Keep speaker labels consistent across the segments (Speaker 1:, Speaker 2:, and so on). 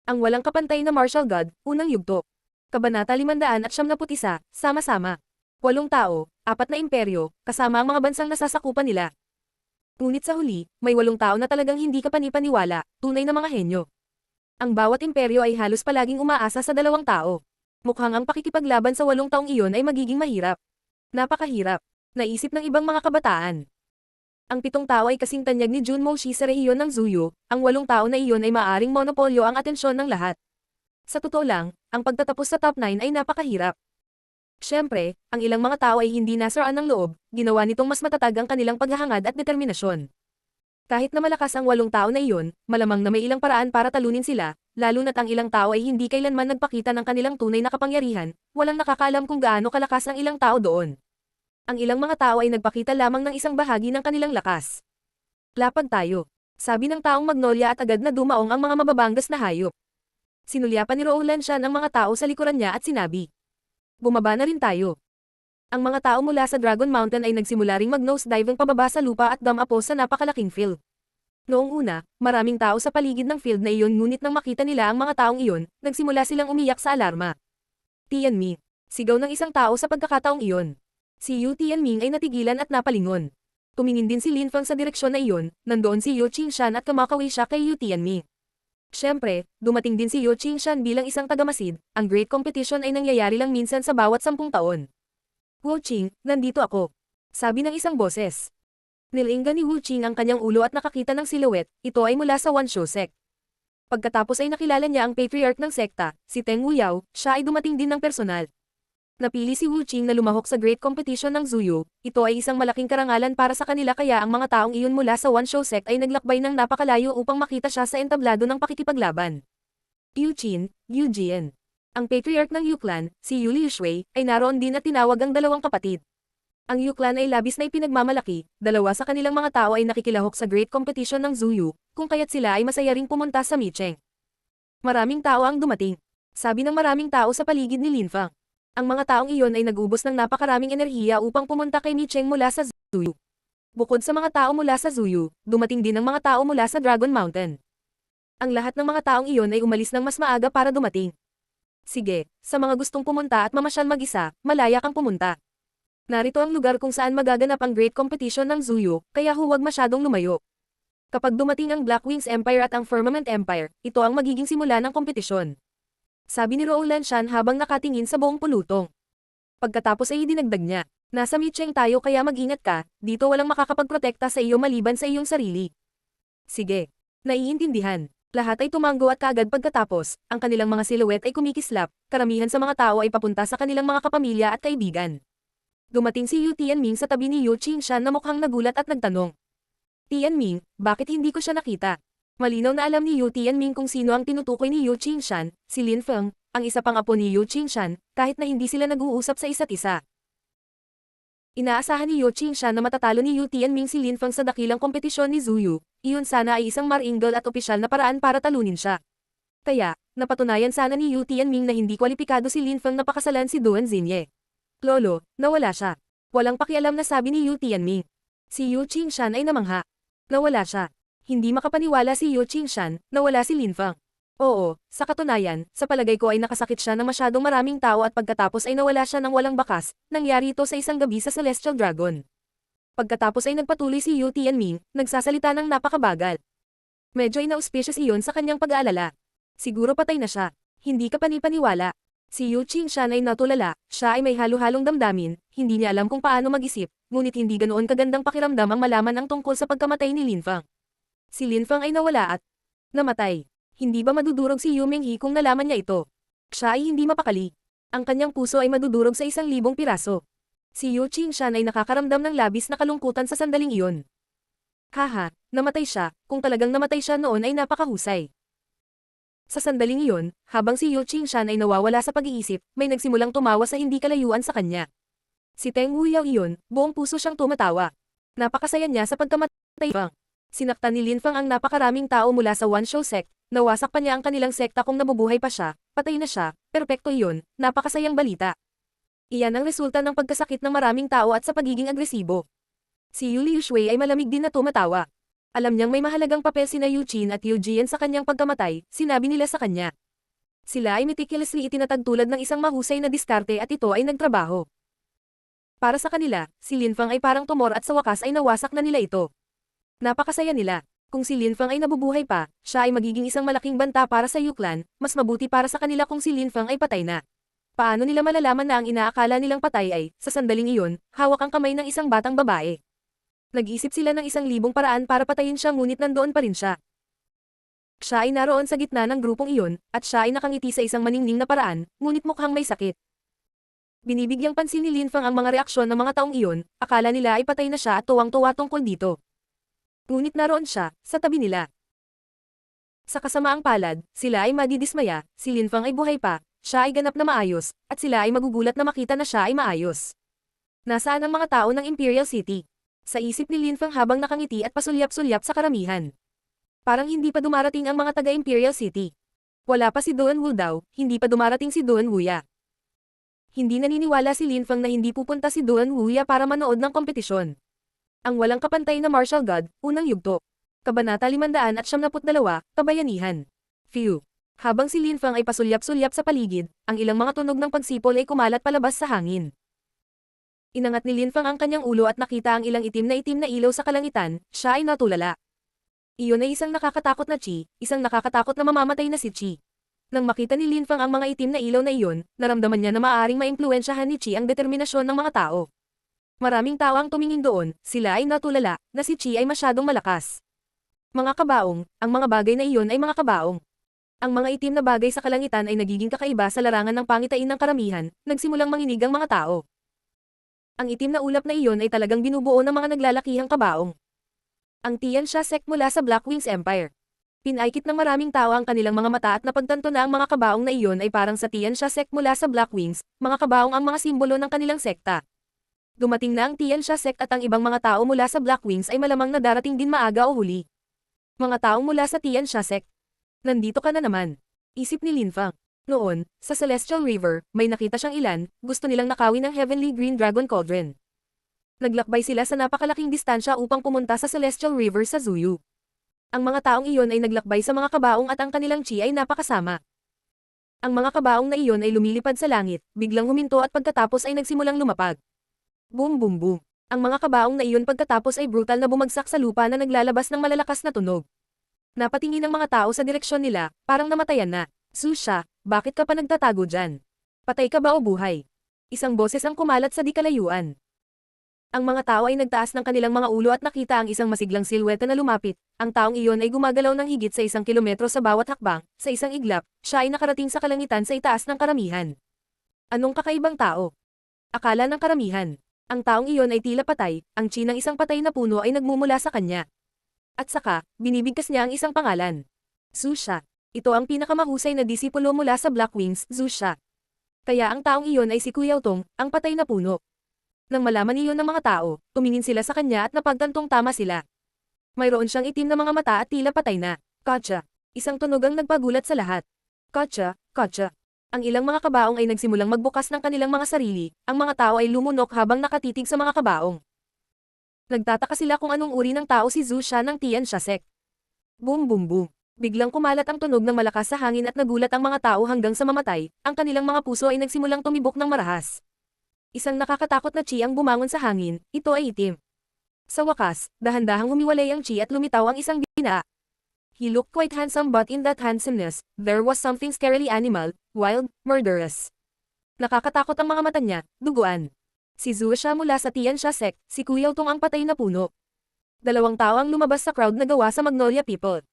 Speaker 1: Ang walang kapantay na martial god, unang yugto. Kabanata 571, sama-sama. 8 tao, 4 na imperyo, kasama ang mga bansang nasasakupan nila. Ngunit sa huli, may 8 tao na talagang hindi kapani-paniwala, tunay na mga henyo. Ang bawat imperyo ay halos palaging umaasa sa 2 tao. Mukhang ang pakikipaglaban sa 8 taong iyon ay magiging mahirap. Napakahirap. Naisip ng ibang mga kabataan. Ang 7 tao ay kasing tanyag ni Junmo Shi sa rehiyon ng Zuyu, ang 8 tao na iyon ay maaring monopolyo ang atensyon ng lahat. Sa totoo lang, ang pagtatapos sa top 9 ay napakahirap. Siyempre, ang ilang mga tao ay hindi nasaraan ng loob, ginawa nitong mas matatag ang kanilang paghahangad at determinasyon. Kahit na malakas ang 8 tao na iyon, malamang na may ilang paraan para talunin sila, lalo na't ang ilang tao ay hindi kailanman nagpakita ng kanilang tunay na kapangyarihan, walang nakakaalam kung gaano kalakas ang ilang tao doon. Ang ilang mga tao ay nagpakita lamang ng isang bahagi ng kanilang lakas. Lapag tayo. Sabi ng taong Magnolia at agad na dumaong ang mga mababanggas na hayop. Sinulyapan ni Rowland siya ng mga tao sa likuran niya at sinabi. Bumaba na rin tayo. Ang mga tao mula sa Dragon Mountain ay nagsimula ring mag-nosediving pababa sa lupa at dumapo sa napakalaking field. Noong una, maraming tao sa paligid ng field na iyon ngunit nang makita nila ang mga taong iyon, nagsimula silang umiyak sa alarma. Tianmi. Sigaw ng isang tao sa pagkakataong iyon. Si Yu Tianming ay natigilan at napalingon. Tumingin din si Lin Feng sa direksyon na iyon, nandoon si Yu Qingshan at kumakawi siya kay Yu Tianming. Siyempre, dumating din si Yu Qingshan bilang isang tagamasid, ang great competition ay nangyayari lang minsan sa bawat 10 taon. Wu Qing, nandito ako. Sabi ng isang boses. Nilinggan ni Wu Qing ang kanyang ulo at nakakita ng silhouette, ito ay mula sa Wansho sect. Pagkatapos ay nakilala niya ang patriarch ng sekta, si Teng Wuyao, siya ay dumating din ng personal. Napili si Wu Qing na lumahok sa great competition ng Zuyu, ito ay isang malaking karangalan para sa kanila kaya ang mga taong iyon mula sa Wansho sect ay naglakbay ng napakalayo upang makita siya sa entablado ng pakikipaglaban. Yu Qin, Yu Jian. Ang patriarch ng Yu Clan, si Yu Liushui, ay naroon din at tinawag ang dalawang kapatid. Ang Yu Clan ay labis na ipinagmamalaki, dalawa sa kanilang mga tao ay nakikilahok sa great competition ng Zuyu, kung kaya't sila ay masaya ring pumunta sa Micheng. Maraming tao ang dumating. Sabi ng maraming tao sa paligid ni Lin Feng. Ang mga taong iyon ay nag-ubos ng napakaraming enerhiya upang pumunta kay Micheng mula sa Zuyu. Bukod sa mga tao mula sa Zuyu, dumating din ang mga tao mula sa Dragon Mountain. Ang lahat ng mga taong iyon ay umalis ng mas maaga para dumating. Sige, sa mga gustong pumunta at mamasyal mag-isa, malaya kang pumunta. Narito ang lugar kung saan magaganap ang great competition ng Zuyu, kaya huwag masyadong lumayo. Kapag dumating ang Black Wings Empire at ang Firmament Empire, ito ang magiging simula ng kompetisyon. Sabi ni Rowland Shan habang nakatingin sa buong pulutong. Pagkatapos ay dinagdag niya, nasa Micheng tayo kaya mag-ingat ka, dito walang makakapagprotekta sa iyo maliban sa iyong sarili. Sige. Naiintindihan. Lahat ay tumanggo at kaagad pagkatapos, ang kanilang mga silhouette ay kumikislap, karamihan sa mga tao ay papunta sa kanilang mga kapamilya at kaibigan. Dumating si Yu Tianming sa tabi ni Yu Qingshan na mukhang nagulat at nagtanong. Tianming, bakit hindi ko siya nakita? Malinaw na alam ni Yu Tianming kung sino ang tinutukoy ni Yu Qingshan, si Lin Feng, ang isa pang apo ni Yu Qingshan, kahit na hindi sila nag-uusap sa isa't isa. Inaasahan ni Yu Qingshan na matatalo ni Yu Tianming si Lin Feng sa dakilang kompetisyon ni Zuyu, iyon sana ay isang maringal at opisyal na paraan para talunin siya. Kaya, napatunayan sana ni Yu Tianming na hindi kwalipikado si Lin Feng na pakasalan si Duan Xinye. Lolo, nawala siya. Walang pakialam na sabi ni Yu Tianming. Si Yu Qingshan ay namangha. Nawala siya. Hindi makapaniwala si Yu Qingshan, nawala si Lin Feng. Oo, sa katunayan, sa palagay ko ay nakasakit siya ng masyadong maraming tao at pagkatapos ay nawala siya ng walang bakas, nangyari ito sa isang gabi sa Celestial Dragon. Pagkatapos ay nagpatuloy si Yu Tianming, nagsasalita ng napakabagal. Medyo inauspicious iyon sa kanyang pag-aalala. Siguro patay na siya. Hindi ka panipaniwala. Si Yu Qingshan ay natulala, siya ay may halo-halong damdamin, hindi niya alam kung paano mag-isip, ngunit hindi ganoon kagandang pakiramdam ang malaman ang tungkol sa pagkamatay ni Lin Feng. Si Lin Feng ay nawala at namatay. Hindi ba madudurog si Yu Minghe kung nalaman niya ito? Siya ay hindi mapakali. Ang kanyang puso ay madudurog sa 1,000 piraso. Si Yu Qingshan ay nakakaramdam ng labis na kalungkutan sa sandaling iyon. Haha, namatay siya, kung talagang namatay siya noon ay napakahusay. Sa sandaling iyon, habang si Yu Qingshan ay nawawala sa pag-iisip, may nagsimulang tumawa sa hindi kalayuan sa kanya. Si Teng Wuyao iyon, buong puso siyang tumatawa. Napakasaya niya sa pagkamatay Feng. Sinaktan ni Lin Feng ang napakaraming tao mula sa Wansho sect, nawasak pa niya ang kanilang sekta kung nabubuhay pa siya, patay na siya, perpekto iyon, napakasayang balita. Iyan ang resulta ng pagkasakit ng maraming tao at sa pagiging agresibo. Si Yu Liushui ay malamig din na tumatawa. Alam niyang may mahalagang papel sina Eugene at Eugene sa kanyang pagkamatay, sinabi nila sa kanya. Sila ay meticulously itinatag tulad ng isang mahusay na diskarte at ito ay nagtrabaho. Para sa kanila, si Linfang ay parang tumor at sa wakas ay nawasak na nila ito. Napakasaya nila. Kung si Linfang ay nabubuhay pa, siya ay magiging isang malaking banta para sa Yuklan, mas mabuti para sa kanila kung si Linfang ay patay na. Paano nila malalaman na ang inaakala nilang patay ay, sa sandaling iyon, hawak ang kamay ng isang batang babae? Nag-isip sila ng 1,000 paraan para patayin siya ngunit nandoon pa rin siya. Siya ay naroon sa gitna ng grupong iyon, at siya ay nakangiti sa isang maningning na paraan, ngunit mukhang may sakit. Binibigyang pansin ni Linfang ang mga reaksyon ng mga taong iyon, akala nila ay patay na siya at tuwang-tuwa tungkol dito. Ngunit naroon siya, sa tabi nila. Sa kasamaang palad, sila ay madidismaya, si Linfang ay buhay pa, siya ay ganap na maayos, at sila ay magugulat na makita na siya ay maayos. Nasaan ang mga tao ng Imperial City? Sa isip ni Linfang habang nakangiti at pasulyap-sulyap sa karamihan. Parang hindi pa dumarating ang mga taga-Imperial City. Wala pa si Duan Wu daw, hindi pa dumarating si Duan Wuya. Hindi naniniwala si Linfang na hindi pupunta si Duan Wuya para manood ng kompetisyon. Ang walang kapantay na martial god, unang yugto. Kabanata 572, Kabayanihan. Phew. Habang si Linfang ay pasulyap-sulyap sa paligid, ang ilang mga tunog ng pagsipol ay kumalat palabas sa hangin. Inangat ni Linfang ang kanyang ulo at nakita ang ilang itim na ilaw sa kalangitan, siya ay natulala. Iyon ay isang nakakatakot na Chi, isang nakakatakot na mamamatay na si Chi. Nang makita ni Linfang ang mga itim na ilaw na iyon, naramdaman niya na maaaring maimpluwensyahan ni Chi ang determinasyon ng mga tao. Maraming tao ang tumingin doon, sila ay natulala, na si Chi ay masyadong malakas. Mga kabaong, ang mga bagay na iyon ay mga kabaong. Ang mga itim na bagay sa kalangitan ay nagiging kakaiba sa larangan ng pangitain ng karamihan, nagsimulang manginig ang mga tao. Ang itim na ulap na iyon ay talagang binubuo ng mga naglalakihang kabaong. Ang Tiansha sect mula sa Black Wings Empire. Pinaikit ng maraming tao ang kanilang mga mata at napagtanto na ang mga kabaong na iyon ay parang sa Tiansha sect mula sa Black Wings, mga kabaong ang mga simbolo ng kanilang sekta. Dumating na ang Tiansha sect at ang ibang mga tao mula sa Black Wings ay malamang na darating din maaga o huli. Mga taong mula sa Tiansha sect. Nandito ka na naman. Isip ni Linfang. Noon, sa Celestial River, may nakita siyang ilan, gusto nilang nakawin ang Heavenly Green Dragon Cauldron. Naglakbay sila sa napakalaking distansya upang pumunta sa Celestial River sa Zuyu. Ang mga taong iyon ay naglakbay sa mga kabaong at ang kanilang chi ay napakasama. Ang mga kabaong na iyon ay lumilipad sa langit, biglang huminto at pagkatapos ay nagsimulang lumapag. Boom boom boom. Ang mga kabaong na iyon pagkatapos ay brutal na bumagsak sa lupa na naglalabas ng malalakas na tunog. Napatingin ang mga tao sa direksyon nila, parang namatayan na. Susha, bakit ka pa nagtatago dyan? Patay ka ba o buhay? Isang boses ang kumalat sa di kalayuan. Ang mga tao ay nagtaas ng kanilang mga ulo at nakita ang isang masiglang silweta na lumapit. Ang taong iyon ay gumagalaw ng higit sa 1 kilometro sa bawat hakbang, sa isang iglap, siya ay nakarating sa kalangitan sa itaas ng karamihan. Anong kakaibang tao? Akala ng karamihan. Ang taong iyon ay tila patay, ang chi ng isang patay na puno ay nagmumula sa kanya. At saka, binibigkas niya ang isang pangalan. Susha. Ito ang pinakamahusay na disipulo mula sa Black Wings, Zusha. Kaya ang taong iyon ay si Kuya Utong, ang patay na puno. Nang malaman iyon ng mga tao, tumingin sila sa kanya at napagtantong tama sila. Mayroon siyang itim na mga mata at tila patay na. Gotcha. Isang tunog ang nagpagulat sa lahat. Gotcha, gotcha. Ang ilang mga kabaong ay nagsimulang magbukas ng kanilang mga sarili, ang mga tao ay lumunok habang nakatitig sa mga kabaong. Nagtataka sila kung anong uri ng tao si Zusha ng Tiansha sect. Boom boom boom. Biglang kumalat ang tunog ng malakas sa hangin at nagulat ang mga tao hanggang sa mamatay, ang kanilang mga puso ay nagsimulang tumibok ng marahas. Isang nakakatakot na chi ang bumangon sa hangin, ito ay itim. Sa wakas, dahan-dahang humiwalay ang chi at lumitaw ang isang binaa. He looked quite handsome but in that handsomeness, there was something scarily animal, wild, murderous. Nakakatakot ang mga mata niya, duguan. Si Zusha mula sa Tiansha sect, si Kuya Utong ang patay na puno. Dalawang tao ang lumabas sa crowd na gawa sa Magnolia People.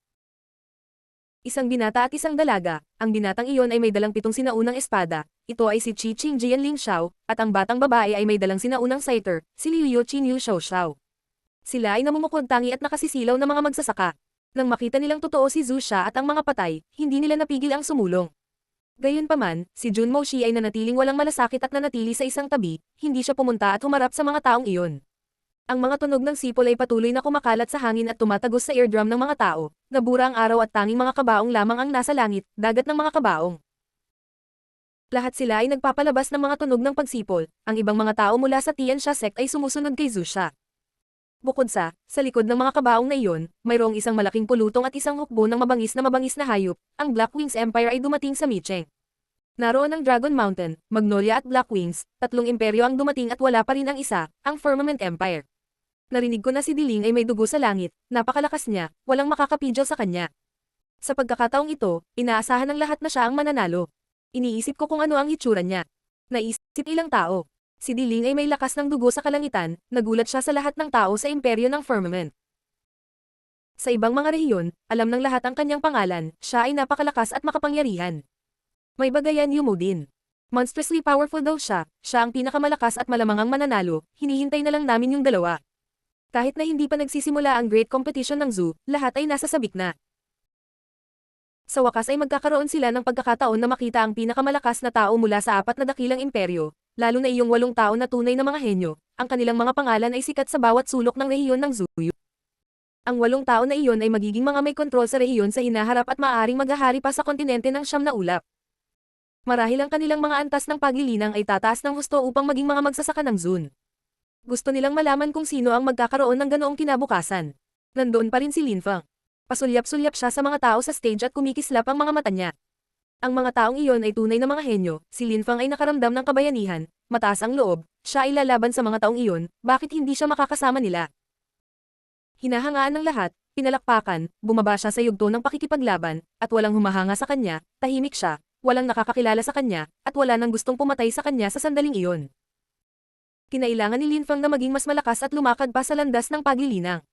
Speaker 1: Isang binata at isang dalaga, ang binatang iyon ay may dalang 7 sinaunang espada, ito ay si Chi Ching Jianling Xiao, at ang batang babae ay may dalang sinaunang scyther, si Liu Yo Chin Yu Xiao Xiao. Sila ay namumukod tangi at nakasisilaw na mga magsasaka. Nang makita nilang totoo si Zusha at ang mga patay, hindi nila napigil ang sumulong. Gayunpaman, si Jun Moshi ay nanatiling walang malasakit at nanatili sa isang tabi, hindi siya pumunta at humarap sa mga taong iyon. Ang mga tunog ng sipol ay patuloy na kumakalat sa hangin at tumatagos sa eardrum ng mga tao, nabura ang araw at tanging mga kabaong lamang ang nasa langit, dagat ng mga kabaong. Lahat sila ay nagpapalabas ng mga tunog ng pagsipol, ang ibang mga tao mula sa Tiansha sect ay sumusunod kay Zusha. Bukod sa likod ng mga kabaong na iyon, mayroong isang malaking pulutong at isang hukbo ng mabangis na hayop, ang Black Wings Empire ay dumating sa Micheng. Naroon ang Dragon Mountain, Magnolia at Black Wings, tatlong imperyo ang dumating at wala pa rin ang isa, ang Firmament Empire. Narinig ko na si Diling ay may dugo sa langit, napakalakas niya, walang makakapigil sa kanya. Sa pagkakataong ito, inaasahan ng lahat na siya ang mananalo. Iniisip ko kung ano ang hitsura niya. Naisip ilang tao. Si Diling ay may lakas ng dugo sa kalangitan, nagulat siya sa lahat ng tao sa imperyo ng Firmament. Sa ibang mga rehiyon, alam ng lahat ang kanyang pangalan, siya ay napakalakas at makapangyarihan. May bagayan Yumo din. Monstrously powerful daw siya ang pinakamalakas at malamangang mananalo, hinihintay na lang namin yung dalawa. Kahit na hindi pa nagsisimula ang great competition ng zoo, lahat ay nasa sabik na. Sa wakas ay magkakaroon sila ng pagkakataon na makita ang pinakamalakas na tao mula sa apat na dakilang imperyo, lalo na iyong 8 tao na tunay na mga henyo, ang kanilang mga pangalan ay sikat sa bawat sulok ng rehiyon ng zoo. Ang 8 tao na iyon ay magiging mga may kontrol sa rehiyon sa hinaharap at maaaring maghahari pa sa kontinente ng 9 na ulap. Marahil ang kanilang mga antas ng paglilinang ay tataas ng husto upang maging mga magsasaka ng zoo. Gusto nilang malaman kung sino ang magkakaroon ng ganoong kinabukasan. Nandoon pa rin si Lin Feng. Pasulyap-sulyap siya sa mga tao sa stage at kumikislap ang mga mata niya. Ang mga taong iyon ay tunay na mga henyo, si Lin Feng ay nakaramdam ng kabayanihan, mataas ang loob, siya ay lalaban sa mga taong iyon, bakit hindi siya makakasama nila? Hinahangaan ng lahat, pinalakpakan, bumaba siya sa yugto ng pakikipaglaban, at walang humahanga sa kanya, tahimik siya, walang nakakakilala sa kanya, at wala nang gustong pumatay sa kanya sa sandaling iyon. Kinailangan ni Lin Feng na maging mas malakas at lumakad pa sa landas ng paglilinang.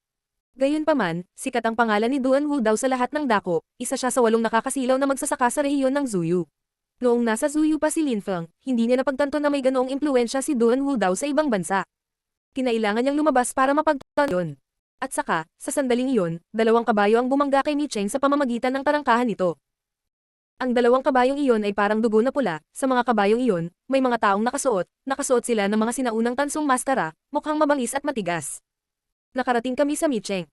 Speaker 1: Gayunpaman, sikat ang pangalan ni Duan Wu daw sa lahat ng dako, isa siya sa 8 nakakasilaw na magsasaka sa rehiyon ng Zuyu. Noong nasa Zuyu pa si Lin Feng, hindi niya napagtanto na may ganoong impluensya si Duan Wu daw sa ibang bansa. Kinailangan niyang lumabas para mapagtanto yun. At saka, sa sandaling iyon, 2 kabayo ang bumangga kay Micheng sa pamamagitan ng tarangkahan nito. Ang 2 kabayong iyon ay parang dugo na pula, sa mga kabayong iyon, may mga taong nakasuot sila ng mga sinaunang tansong maskara, mukhang mabangis at matigas. Nakarating kami sa Micheng.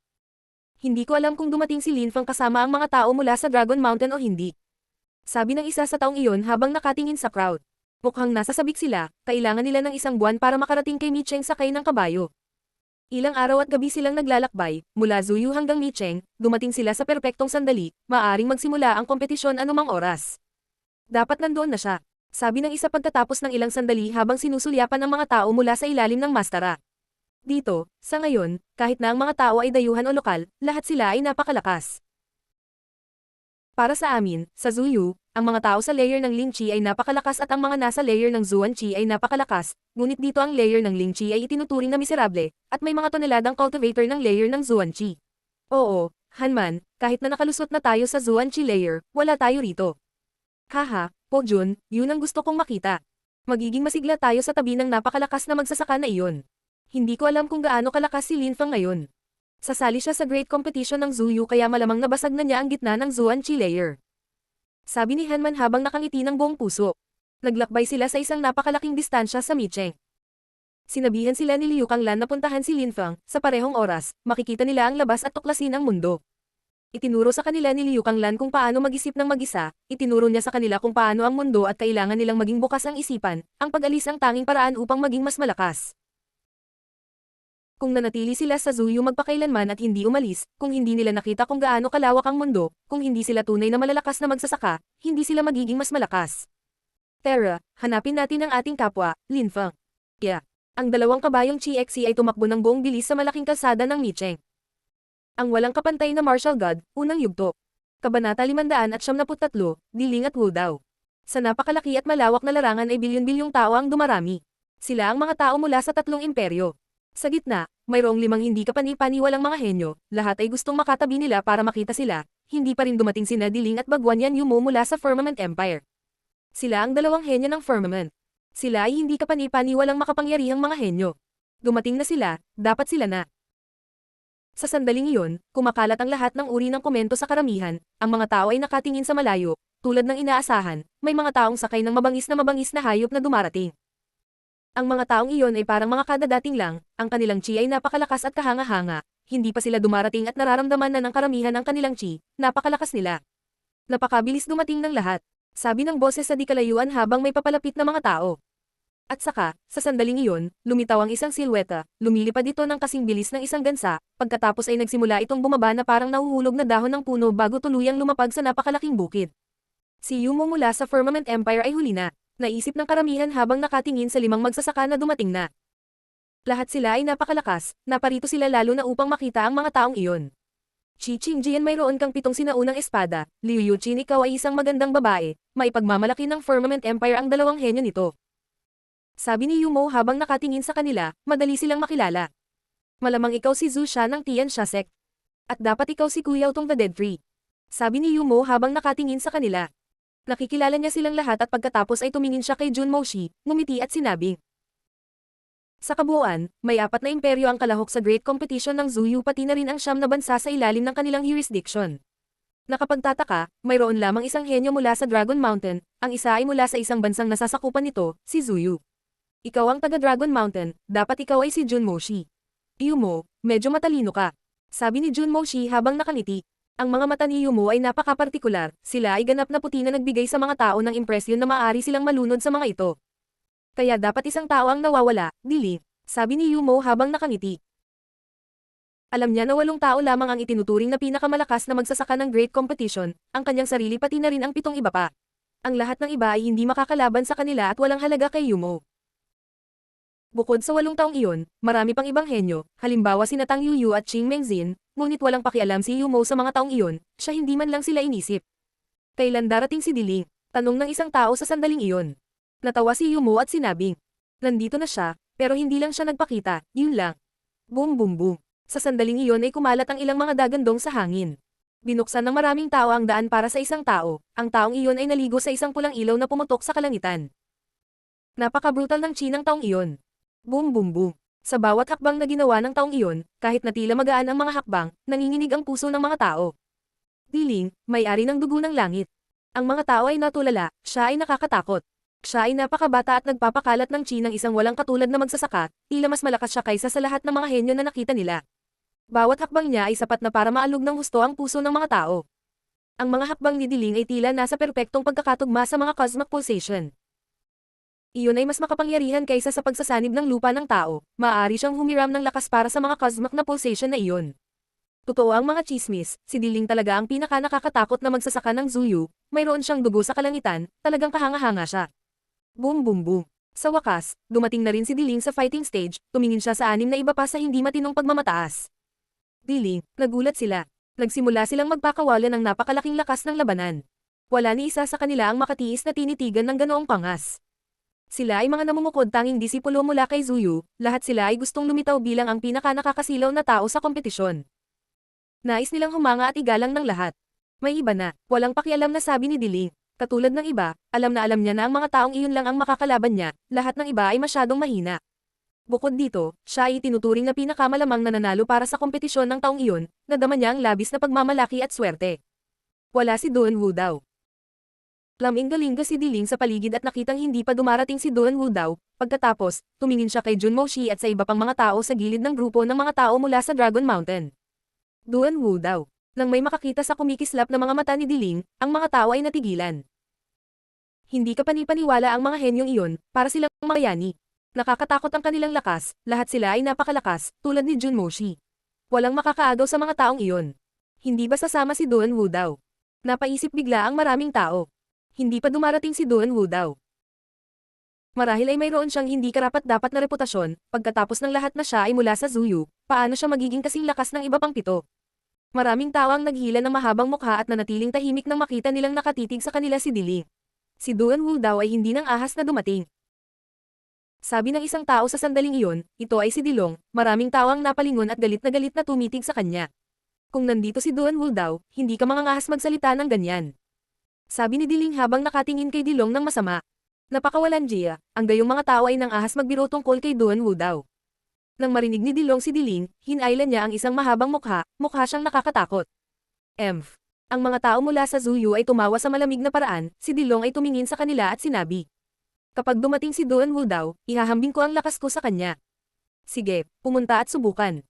Speaker 1: Hindi ko alam kung dumating si Lin Feng kasama ang mga tao mula sa Dragon Mountain o hindi. Sabi ng isa sa taong iyon habang nakatingin sa crowd. Mukhang nasa sabik sila, kailangan nila ng 1 buwan para makarating kay Micheng sakay ng kabayo. Ilang araw at gabi silang naglalakbay, mula Zuyu hanggang Micheng, dumating sila sa perpektong sandali, maaaring magsimula ang kompetisyon anumang oras. Dapat nandoon na siya, sabi ng isa pagkatapos ng ilang sandali habang sinusulyapan ng mga tao mula sa ilalim ng mastara. Dito, sa ngayon, kahit na ang mga tao ay dayuhan o lokal, lahat sila ay napakalakas. Para sa amin, sa Zuyu, ang mga tao sa layer ng Lingqi ay napakalakas at ang mga nasa layer ng Zuanqi ay napakalakas, ngunit dito ang layer ng Lingqi ay itinuturing na miserable, at may mga toneladang cultivator ng layer ng Zuanqi. Oo, Hanman, kahit na nakalusot na tayo sa Zuanqi layer, wala tayo rito. Haha, Po Jun, yun ang gusto kong makita. Magiging masigla tayo sa tabi ng napakalakas na magsasaka na iyon. Hindi ko alam kung gaano kalakas si Lin Feng ngayon. Sasali siya sa great competition ng Zuyu kaya malamang nabasag na niya ang gitna ng Zuanqi layer. Sabi ni Hanman habang nakangiti ng buong puso. Naglakbay sila sa isang napakalaking distansya sa Micheng. Sinabihan sila ni Liu Kanglan na puntahan si Lin Feng, sa parehong oras, makikita nila ang labas at tuklasin ang mundo. Itinuro sa kanila ni Liu Kanglan kung paano mag-isip ng mag-isa, itinuro niya sa kanila kung paano ang mundo at kailangan nilang maging bukas ang isipan, ang pag-alis ang tanging paraan upang maging mas malakas. Kung nanatili sila sa Zuyu magpakailanman at hindi umalis, kung hindi nila nakita kung gaano kalawak ang mundo, kung hindi sila tunay na malalakas na magsasaka, hindi sila magiging mas malakas. Tara, hanapin natin ang ating kapwa, Lin Feng. Ang 2 kabayong Chi-Xi ay tumakbo ng buong bilis sa malaking kalsada ng Micheng. Ang walang kapantay na martial god, unang yugto. Kabanata 573, Diling at Wu daw. Sa napakalaki at malawak na larangan ay bilyon-bilyong tao ang dumarami. Sila ang mga tao mula sa 3 imperyo. Sa gitna, mayroong 5 hindi kapani-paniwalang mga henyo, lahat ay gustong makatabi nila para makita sila, hindi pa rin dumating sina Diling at Bagwanyan Yumo mula sa Firmament Empire. Sila ang 2 henyo ng Firmament. Sila ay hindi kapani-paniwalang makapangyarihang mga henyo. Dumating na sila, dapat sila na. Sa sandaling iyon, kumakalat ang lahat ng uri ng komento sa karamihan, ang mga tao ay nakatingin sa malayo, tulad ng inaasahan, may mga taong sakay ng mabangis na hayop na dumarating. Ang mga taong iyon ay parang mga kadadating lang, ang kanilang chi ay napakalakas at kahanga-hanga, hindi pa sila dumarating at nararamdaman na ng karamihan ang kanilang chi, napakalakas nila. Napakabilis dumating ng lahat, sabi ng boses sa di kalayuan habang may papalapit na mga tao. At saka, sa sandaling iyon, lumitaw ang isang silweta, lumilipad ito ng kasing bilis ng isang gansa, pagkatapos ay nagsimula itong bumaba na parang nahuhulog na dahon ng puno bago tuluyang lumapag sa napakalaking bukid. Si Yumo mula sa Firmament Empire ay huli na, naisip ng karamihan habang nakatingin sa 5 magsasaka na dumating na. Lahat sila ay napakalakas, naparito sila lalo na upang makita ang mga taong iyon. Chi Qingjian, mayroon kang 7 sinaunang espada, Liu Yuqin, ikaw ay isang magandang babae, maipagmamalaki ng Firmament Empire ang 2 henyo nito. Sabi ni Yumo habang nakatingin sa kanila, madali silang makilala. Malamang ikaw si Zhu Sha ng Tian Sha Sect. At dapat ikaw si Kuyao Tong the Dead Tree. Sabi ni Yumo habang nakatingin sa kanila. Nakikilala niya silang lahat at pagkatapos ay tumingin siya kay Jun Moshi, ngumiti at sinabi. Sa kabuuan, may 4 na imperyo ang kalahok sa Great Competition ng Zuyu, pati na rin ang 9 na bansa sa ilalim ng kanilang jurisdiction. Nakapagtataka, mayroon lamang isang henyo mula sa Dragon Mountain, ang isa ay mula sa isang bansang nasasakupan nito, si Zuyu. Ikaw ang taga Dragon Mountain, dapat ikaw ay si Jun Moshi. Yumo, medyo matalino ka. Sabi ni Jun Moshi habang nakangiti. Ang mga mata ni Yumo ay napaka-partikular, sila ay ganap na puti na nagbigay sa mga tao ng impresyon na maaari silang malunod sa mga ito. Kaya dapat isang tao ang nawawala, dili, sabi ni Yumo habang nakangiti. Alam niya na 8 tao lamang ang itinuturing na pinakamalakas na magsasaka ng Great Competition, ang kanyang sarili pati na rin ang 7 iba pa. Ang lahat ng iba ay hindi makakalaban sa kanila at walang halaga kay Yumo. Bukod sa 8 taong iyon, marami pang ibang henyo, halimbawa sina Tang Yuyu at Qing Mengzin, ngunit walang pakialam si Yumo sa mga taong iyon, siya hindi man lang sila inisip. Kailan darating si Diling? Tanong ng isang tao sa sandaling iyon. Natawa si Yumo at sinabing, nandito na siya, pero hindi lang siya nagpakita, yun lang. Boom boom boom. Sa sandaling iyon ay kumalat ang ilang mga dagandong sa hangin. Binuksan ng maraming tao ang daan para sa isang tao, ang taong iyon ay naligo sa isang pulang ilaw na pumutok sa kalangitan. Napaka-brutal ng chi ng taong iyon. Boom boom boom. Sa bawat hakbang na ginawa ng taong iyon, kahit na tila magaan ang mga hakbang, nanginginig ang puso ng mga tao. Diling, may-ari ng dugo ng langit. Ang mga tao ay natulala, siya ay nakakatakot. Siya ay napakabata at nagpapakalat ng chi ng isang walang katulad na magsasaka, tila mas malakas siya kaysa sa lahat ng mga henyo na nakita nila. Bawat hakbang niya ay sapat na para maalog ng husto ang puso ng mga tao. Ang mga hakbang ni Diling ay tila nasa perpektong pagkakatugma sa mga cosmic pulsation. Iyon ay mas makapangyarihan kaysa sa pagsasanib ng lupa ng tao, maaari siyang humiram ng lakas para sa mga cosmic na pulsation na iyon. Totoo ang mga chismis, si Diling talaga ang pinaka-nakakatakot na magsasaka ng Zuyu, mayroon siyang dugo sa kalangitan, talagang kahanga-hanga siya. Boom boom boom. Sa wakas, dumating na rin si Diling sa fighting stage, tumingin siya sa 6 na iba pa sa hindi matinong pagmamataas. Diling, nagulat sila. Nagsimula silang magpakawala ng napakalaking lakas ng labanan. Wala ni isa sa kanila ang makatiis na tinitigan ng ganoong pangas. Sila ay mga namumukod tanging disipulo mula kay Zuyu, lahat sila ay gustong lumitaw bilang ang pinaka-nakakasilaw na tao sa kompetisyon. Nais nilang humanga at igalang ng lahat. May iba na, walang pakialam na sabi ni Diling. Katulad ng iba, alam na alam niya na ang mga taong iyon lang ang makakalaban niya, lahat ng iba ay masyadong mahina. Bukod dito, siya ay tinuturing na pinakamalamang nananalo para sa kompetisyon ng taong iyon, nadama niya ang labis na pagmamalaki at swerte. Wala si Duan Wu daw. Laming-galinga si Diling sa paligid at nakitang hindi pa dumarating si Duan Wu daw, pagkatapos, tumingin siya kay Jun Moshi at sa iba pang mga tao sa gilid ng grupo ng mga tao mula sa Dragon Mountain. Duan Wu daw. Nang may makakita sa kumikislap na mga mata ni Diling, ang mga tao ay natigilan. Hindi ka panipaniwala ang mga henyong iyon, para silang mayani. Nakakatakot ang kanilang lakas, lahat sila ay napakalakas, tulad ni Jun Moshi. Walang makakaagaw sa mga taong iyon. Hindi ba sasama si Duan Wu daw? Napaisip bigla ang maraming tao. Hindi pa dumarating si Duan Wu daw. Marahil ay mayroon siyang hindi karapat-dapat na reputasyon, pagkatapos ng lahat na siya ay mula sa Zuyu, paano siya magiging kasing lakas ng iba pang 7? Maraming tao ang naghila ng mahabang mukha at nanatiling tahimik nang makita nilang nakatitig sa kanila si Diling. Si Duan Wu daw ay hindi nang ahas na dumating. Sabi ng isang tao sa sandaling iyon, ito ay si Dilong, maraming tao ang napalingon at galit na tumitig sa kanya. Kung nandito si Duan Wu daw, hindi ka mangangahas magsalita ng ganyan. Sabi ni Diling habang nakatingin kay Dilong ng masama. Napakawalan Jia, ang gayong mga tao ay nang ahas magbiro tungkol kay Duan Wu daw. Nang marinig ni Dilong si Diling, hinailan niya ang isang mahabang mukha siyang nakakatakot. Emph. Ang mga tao mula sa Zuyu ay tumawa sa malamig na paraan, si Dilong ay tumingin sa kanila at sinabi. Kapag dumating si Duan Wu daw, ihahambing ko ang lakas ko sa kanya. Sige, pumunta at subukan.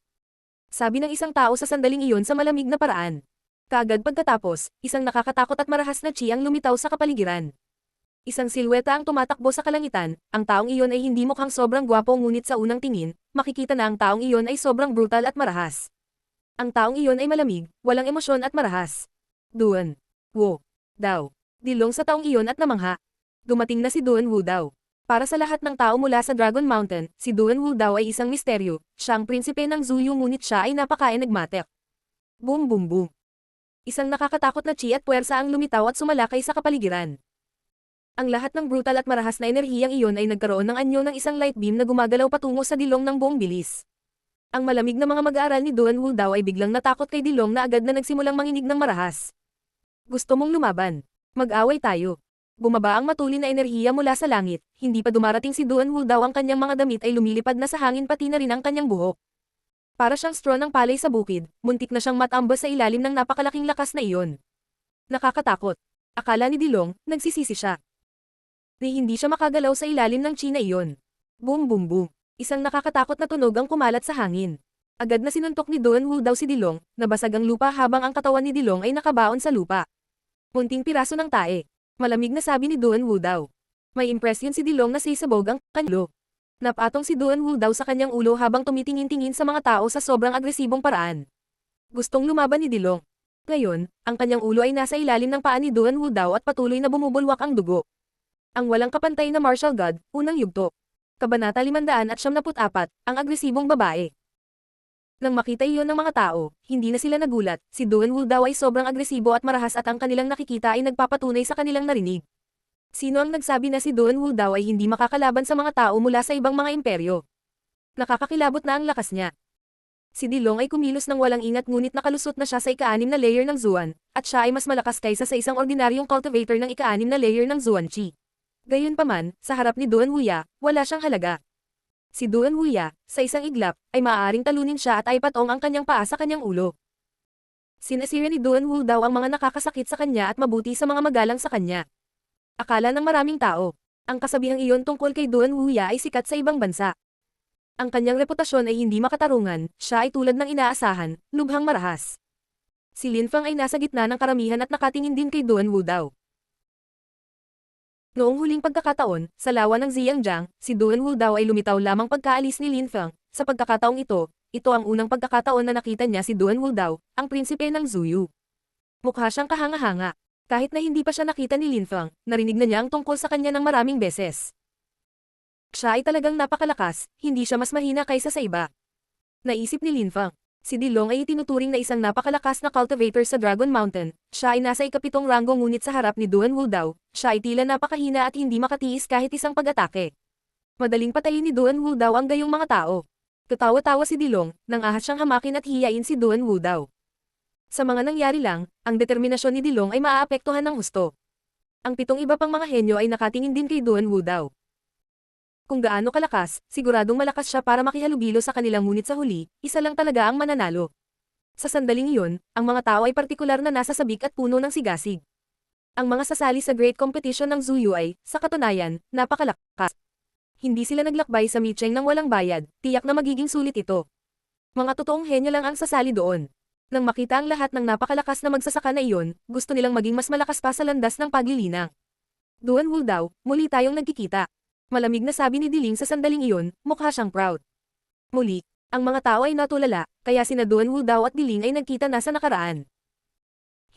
Speaker 1: Sabi ng isang tao sa sandaling iyon sa malamig na paraan. Kaagad pagkatapos, isang nakakatakot at marahas na chi ang lumitaw sa kapaligiran. Isang silweta ang tumatakbo sa kalangitan, ang taong iyon ay hindi mukhang sobrang gwapo ngunit sa unang tingin, makikita na ang taong iyon ay sobrang brutal at marahas. Ang taong iyon ay malamig, walang emosyon at marahas. Duan Wu daw. Dilong sa taong iyon at namangha. Dumating na si Duan Wu daw. Para sa lahat ng tao mula sa Dragon Mountain, si Duan Wu daw ay isang misteryo, siya ang prinsipe ng Zuyu ngunit siya ay napaka-enigmatic. Boom boom boom. Isang nakakatakot na chi at puwersa ang lumitaw at sumalakay sa kapaligiran. Ang lahat ng brutal at marahas na enerhiyang iyon ay nagkaroon ng anyo ng isang light beam na gumagalaw patungo sa Dilong ng buong bilis. Ang malamig na mga mag-aaral ni Duan Wu daw ay biglang natakot kay Dilong na agad na nagsimulang manginig ng marahas. Gusto mong lumaban? Mag-away tayo. Bumaba ang matulin na enerhiya mula sa langit, hindi pa dumarating si Duan Wu daw ang kanyang mga damit ay lumilipad na sa hangin pati na rin ang kanyang buhok. Para siyang straw ng palay sa bukid, muntik na siyang matambas sa ilalim ng napakalaking lakas na iyon. Nakakatakot. Akala ni Dilong, nagsisisi siya. Hindi siya makagalaw sa ilalim ng chi na iyon. Boom boom boom. Isang nakakatakot na tunog ang kumalat sa hangin. Agad na sinuntok ni Duan Wu daw si Dilong, nabasag ang lupa habang ang katawan ni Dilong ay nakabaon sa lupa. Munting piraso ng tae. Malamig na sabi ni Duan Wu daw. May impresyon si Dilong na sisabog ang kanyang ulo. Napatong si Duan Wu daw sa kanyang ulo habang tumitingin-tingin sa mga tao sa sobrang agresibong paraan. Gustong lumaban ni Dilong. Ngayon, ang kanyang ulo ay nasa ilalim ng paa ni Duan Wu daw at patuloy na bumubulwak ang dugo. Ang walang kapantay na martial god, unang yugto. Kabanata 574, ang agresibong babae. Nang makita iyon ng mga tao, hindi na sila nagulat, si Duan Wu daw ay sobrang agresibo at marahas at ang kanilang nakikita ay nagpapatunay sa kanilang narinig. Sino ang nagsabi na si Duan Wu daw ay hindi makakalaban sa mga tao mula sa ibang mga imperyo? Nakakakilabot na ang lakas niya. Si Dilong ay kumilos ng walang ingat ngunit nakalusot na siya sa ika-6 na layer ng Zuan, at siya ay mas malakas kaysa sa isang ordinaryong cultivator ng ika-6 na layer ng Zuan Chi. Gayunpaman, sa harap ni Duan Wuya, wala siyang halaga. Si Duan Wuya, sa isang iglap, ay maaaring talunin siya at ay patong ang kanyang paa sa kanyang ulo. Sinasira ni Duan Wu daw ang mga nakakasakit sa kanya at mabuti sa mga magalang sa kanya. Akala ng maraming tao, ang kasabihang iyon tungkol kay Duan Wuya ay sikat sa ibang bansa. Ang kanyang reputasyon ay hindi makatarungan, siya ay tulad ng inaasahan, lubhang marahas. Si Lin Fang ay nasa gitna ng karamihan at nakatingin din kay Duan Wu daw. Noong huling pagkakataon, sa lawa ng Xiangjiang, si Duan Wu daw ay lumitaw lamang pagkaalis ni Lin Feng. Sa pagkakataong ito ang unang pagkakataon na nakita niya si Duan Wu daw, ang prinsipe ng Zuyu. Mukha siyang kahanga-hanga. Kahit na hindi pa siya nakita ni Lin Feng, narinig na niya ang tungkol sa kanya ng maraming beses. Siya ay talagang napakalakas, hindi siya mas mahina kaysa sa iba. Naisip ni Lin Feng. Si Dilong ay itinuturing na isang napakalakas na cultivator sa Dragon Mountain, siya ay nasa ikapitong ranggo ngunit sa harap ni Duan Wu daw, siya ay tila napakahina at hindi makatiis kahit isang pag-atake. Madaling patayin ni Duan Wu daw ang gayong mga tao. Tatawa-tawa si Dilong, nang ahas siyang hamakin at hiyain si Duan Wu daw. Sa mga nangyari lang, ang determinasyon ni Dilong ay maaapektuhan ng husto. Ang 7 iba pang mga henyo ay nakatingin din kay Duan Wu daw. Kung gaano kalakas, siguradong malakas siya para makihalubilo sa kanilang ngunit sa huli, isa lang talaga ang mananalo. Sa sandaling iyon, ang mga tao ay partikular na nasa sabik at puno ng sigasig. Ang mga sasali sa Great Competition ng Zuyu ay, sa katunayan, napakalakas. Hindi sila naglakbay sa Micheng ng walang bayad, tiyak na magiging sulit ito. Mga totoong henyo lang ang sasali doon. Nang makita ang lahat ng napakalakas na magsasaka na iyon, gusto nilang maging mas malakas pa sa landas ng paglilinang. Duan Wu daw, muli tayong nagkikita. Malamig na sabi ni Diling sa sandaling iyon, mukha siyang proud. Muli, ang mga tao ay natulala, kaya sina Duan Wu daw at Diling ay nagkita na sa nakaraan.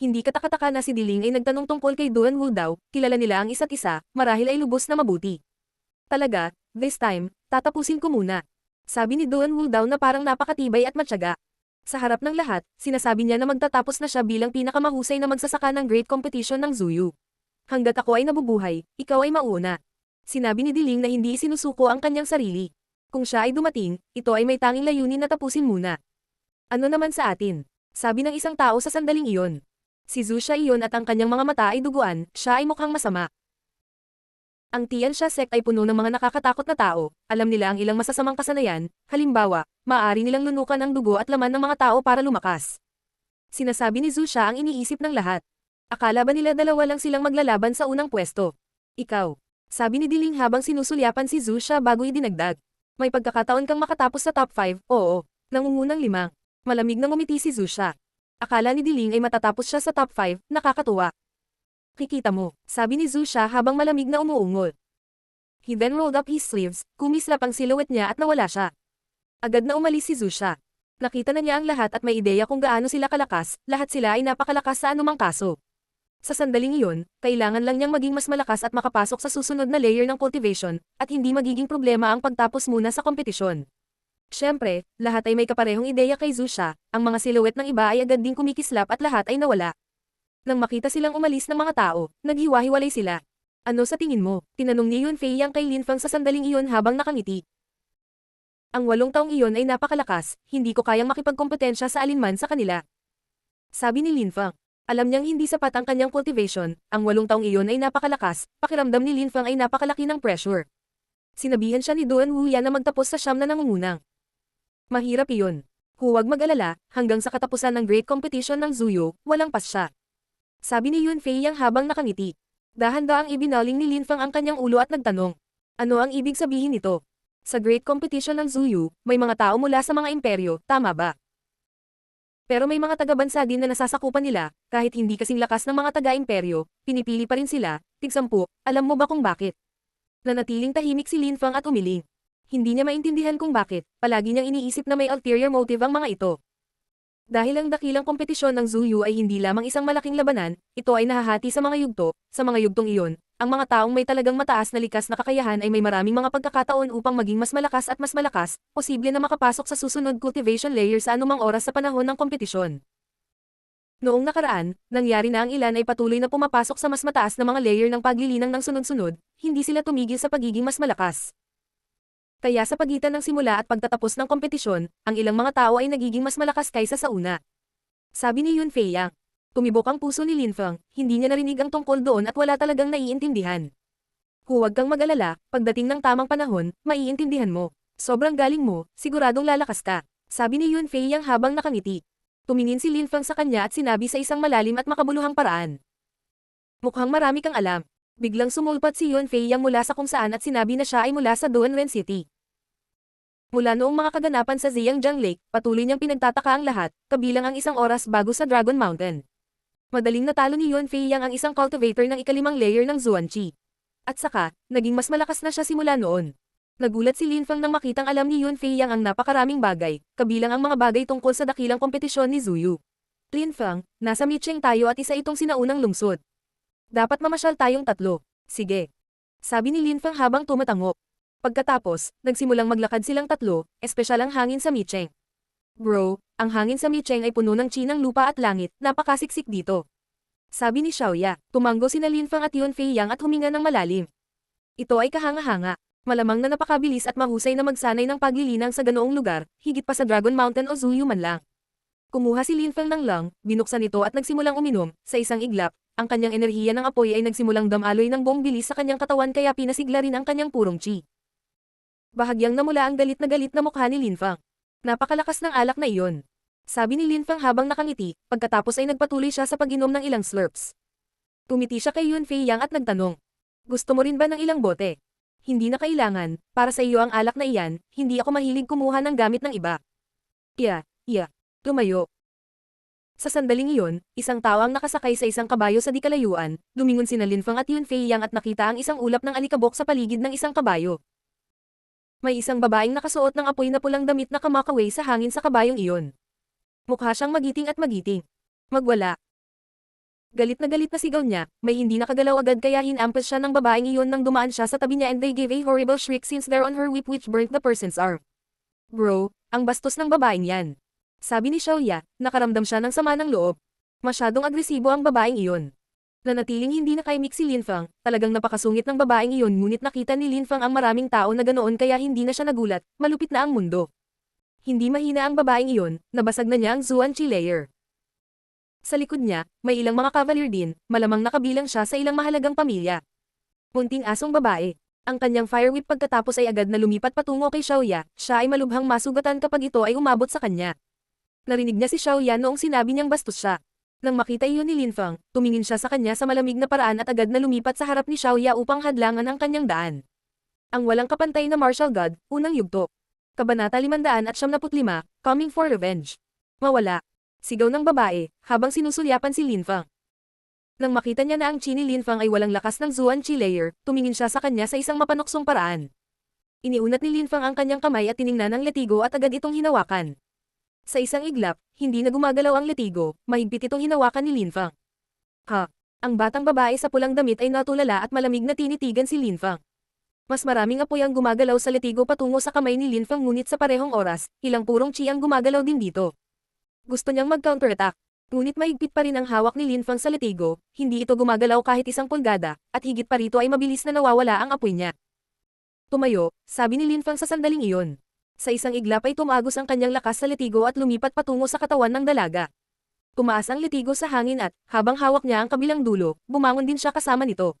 Speaker 1: Hindi katakataka na si Diling ay nagtanong tungkol kay Duan Wu daw, kilala nila ang isa't isa, marahil ay lubos na mabuti. Talaga, this time, tatapusin ko muna. Sabi ni Duan Wu daw na parang napakatibay at matyaga. Sa harap ng lahat, sinasabi niya na magtatapos na siya bilang pinakamahusay na magsasaka ng Great Competition ng Zuyu. Hanggat ako ay nabubuhay, ikaw ay mauuna. Sinabi ni Diling na hindi isinusuko ang kanyang sarili. Kung siya ay dumating, ito ay may tanging layunin na tapusin muna. Ano naman sa atin? Sabi ng isang tao sa sandaling iyon. Si Zhu siya iyon at ang kanyang mga mata ay duguan, siya ay mukhang masama. Ang Tiansha sect ay puno ng mga nakakatakot na tao, alam nila ang ilang masasamang kasanayan, halimbawa, maaari nilang lunukan ang dugo at laman ng mga tao para lumakas. Sinasabi ni Zhu siya ang iniisip ng lahat. Akala ba nila dalawa lang silang maglalaban sa unang pwesto? Ikaw. Sabi ni Diling habang sinusulyapan si Zhu siya bago idinagdag. May pagkakataon kang makatapos sa top 5, oo. Nangungunang 5. Malamig na ngumiti si Zhu siya. Akala ni Diling ay matatapos siya sa top 5, nakakatuwa. Kikita mo, sabi ni Zhu Xia habang malamig na umuungol. He then rolled up his sleeves, kumislap ang silhouette niya at nawala siya. Agad na umalis si Zhu Xia. Nakita na niya ang lahat at may ideya kung gaano sila kalakas, lahat sila ay napakalakas sa anumang kaso. Sa sandaling iyon, kailangan lang niyang maging mas malakas at makapasok sa susunod na layer ng cultivation, at hindi magiging problema ang pagtapos muna sa kompetisyon. Siyempre, lahat ay may kaparehong ideya kay Zhu Xia, ang mga silhouette ng iba ay agad ding kumikislap at lahat ay nawala. Nang makita silang umalis ng mga tao, naghiwa-hiwalay sila. Ano sa tingin mo? Tinanong ni Yunfei Yang kay Lin Feng sa sandaling iyon habang nakangiti. Ang 8 taong iyon ay napakalakas, hindi ko kayang makipagkompetensya sa alinman sa kanila. Sabi ni Lin Feng. Alam niyang hindi sapat ang kanyang cultivation, ang 8 taong iyon ay napakalakas, pakiramdam ni Lin Feng ay napakalaki ng pressure. Sinabihan siya ni Duan Wuyan na magtapos sa siyam na nangungunang. Mahirap iyon. Huwag mag-alala, hanggang sa katapusan ng Great Competition ng Zuyo, walang pas siya. Sabi ni Yunfei Yang habang nakangiti. Dahan-daang ibinaling ni Lin Feng ang kanyang ulo at nagtanong. Ano ang ibig sabihin nito? Sa Great Competition ng Zuyo, may mga tao mula sa mga imperyo, tama ba? Pero may mga taga-bansa din na nasasakupan nila, kahit hindi kasing lakas ng mga taga-imperyo, pinipili pa rin sila, tig-10, alam mo ba kung bakit? Nanatiling tahimik si Lin Feng at umiling. Hindi niya maintindihan kung bakit, palagi niyang iniisip na may ulterior motive ang mga ito. Dahil ang dakilang kompetisyon ng Zuyu ay hindi lamang isang malaking labanan, ito ay nahahati sa mga yugto, sa mga yugtong iyon, ang mga taong may talagang mataas na likas na kakayahan ay may maraming mga pagkakataon upang maging mas malakas at mas malakas, posible na makapasok sa susunod cultivation layer sa anumang oras sa panahon ng kompetisyon. Noong nakaraan, nangyari na ang ilan ay patuloy na pumapasok sa mas mataas na mga layer ng paglilinang ng sunod-sunod, hindi sila tumigil sa pagiging mas malakas. Kaya sa pagitan ng simula at pagtatapos ng kompetisyon, ang ilang mga tao ay nagiging mas malakas kaysa sa una. Sabi ni Yunfei Yang. Tumibok ang puso ni Lin Feng, hindi niya narinig ang tungkol doon at wala talagang naiintindihan. Huwag kang mag-alala, pagdating ng tamang panahon, maiintindihan mo. Sobrang galing mo, siguradong lalakas ka. Sabi ni Yunfei Yang habang nakangiti. Tumingin si Lin Feng sa kanya at sinabi sa isang malalim at makabuluhang paraan. Mukhang marami kang alam. Biglang sumulpat si Yunfei Yang mula sa kung saan at sinabi na siya ay mula sa Duanren City. Mula noong mga kaganapan sa Ziyangjiang Lake, patuloy niyang pinagtataka ang lahat, kabilang ang isang oras bago sa Dragon Mountain. Madaling natalo ni Yunfei Yang ang isang cultivator ng ikalimang layer ng Zuanqi. At saka, naging mas malakas na siya simula noon. Nagulat si Lin Feng nang makitang alam ni Yunfei Yang ang napakaraming bagay, kabilang ang mga bagay tungkol sa dakilang kompetisyon ni Zuyu. Lin Feng, nasa Micheng tayo at isa itong sinaunang lungsod. Dapat mamasyal tayong tatlo. Sige. Sabi ni Lin Feng habang tumatangop. Pagkatapos, nagsimulang maglakad silang tatlo, espesyal ang hangin sa Micheng. Bro, ang hangin sa Micheng ay puno ng chinang lupa at langit, napakasiksik dito. Sabi ni Xiaoya, tumango sina Lin Feng at Yunfei Yang at huminga ng malalim. Ito ay kahanga-hanga. Malamang na napakabilis at mahusay na magsanay ng paglilinang sa ganoong lugar, higit pa sa Dragon Mountain o Zuyu man lang. Kumuha si Lin Feng ng lang, binuksan ito at nagsimulang uminom, sa isang iglap, ang kanyang enerhiya ng apoy ay nagsimulang damaloy ng buong bilis sa kanyang katawan kaya pinasigla rin ang kanyang purong chi. Bahagyang namula ang galit na mukha ni Lin Feng. Napakalakas ng alak na iyon. Sabi ni Lin Feng habang nakangiti, pagkatapos ay nagpatuloy siya sa pag-inom ng ilang slurps. Tumiti siya kay Yunfei Yang at nagtanong. Gusto mo rin ba ng ilang bote? Hindi na kailangan, para sa iyo ang alak na iyan, hindi ako mahilig kumuha ng gamit ng iba. Iya. Tumayo. Sa sandaling iyon, isang tao ang nakasakay sa isang kabayo sa di kalayuan, lumingon sina Lin Feng at Yunfei Yang at nakita ang isang ulap ng alikabok sa paligid ng isang kabayo. May isang babaeng nakasuot ng apoy na pulang damit na kamakaway sa hangin sa kabayong iyon. Mukha siyang magiting at magiting. Magwala. Galit na sigaw niya, may hindi nakagalaw agad kaya hinampas siya ng babaeng iyon nang dumaan siya sa tabi niya and they gave a horrible shriek since they're on her whip which burnt the person's arm. Bro, ang bastos ng babaeng yan. Sabi ni Xiaoya, nakaramdam siya ng sama ng loob. Masyadong agresibo ang babaeng iyon. Nanatiling hindi nakaimik si Lin Feng, talagang napakasungit ng babaeng iyon ngunit nakita ni Lin Feng ang maraming tao na ganoon kaya hindi na siya nagulat, malupit na ang mundo. Hindi mahina ang babaeng iyon, nabasag na niya ang Zuanqi layer. Sa likod niya, may ilang mga cavalier din, malamang nakabilang siya sa ilang mahalagang pamilya. Munting asong babae. Ang kanyang fire whip pagkatapos ay agad na lumipat patungo kay Xiaoya, siya ay malubhang masugatan kapag ito ay umabot sa kanya. Narinig niya si Xiaoya noong sinabi niyang bastos siya. Nang makita iyon ni Lin Feng, tumingin siya sa kanya sa malamig na paraan at agad na lumipat sa harap ni Xiaoya upang hadlangan ang kanyang daan. Ang walang kapantay na martial god, unang yugto. Kabanata 575, Coming for Revenge. Mawala. Sigaw ng babae, habang sinusulyapan si Lin Feng. Nang makita niya na ang chi ni Linfang ay walang lakas ng Zuan Chi layer, tumingin siya sa kanya sa isang mapanuksong paraan. Iniunat ni Linfang ang kanyang kamay at tiningnan ang letigo at agad itong hinawakan. Sa isang iglap, hindi na gumagalaw ang letigo, mahigpit itong hinawakan ni Linfang. Ha! Ang batang babae sa pulang damit ay natulala at malamig na tinitigan si Linfang. Mas maraming apoy ang gumagalaw sa letigo patungo sa kamay ni Linfang ngunit sa parehong oras, ilang purong chi ang gumagalaw din dito. Gusto niyang mag-counterattack. Ngunit mahigpit pa rin ang hawak ni Linfang sa letigo, hindi ito gumagalaw kahit isang pulgada, at higit pa rito ay mabilis na nawawala ang apoy niya. Tumayo, sabi ni Linfang sa sandaling iyon. Sa isang iglap ay tumagos ang kanyang lakas sa letigo at lumipat patungo sa katawan ng dalaga. Tumaas ang letigo sa hangin at, habang hawak niya ang kabilang dulo, bumangon din siya kasama nito.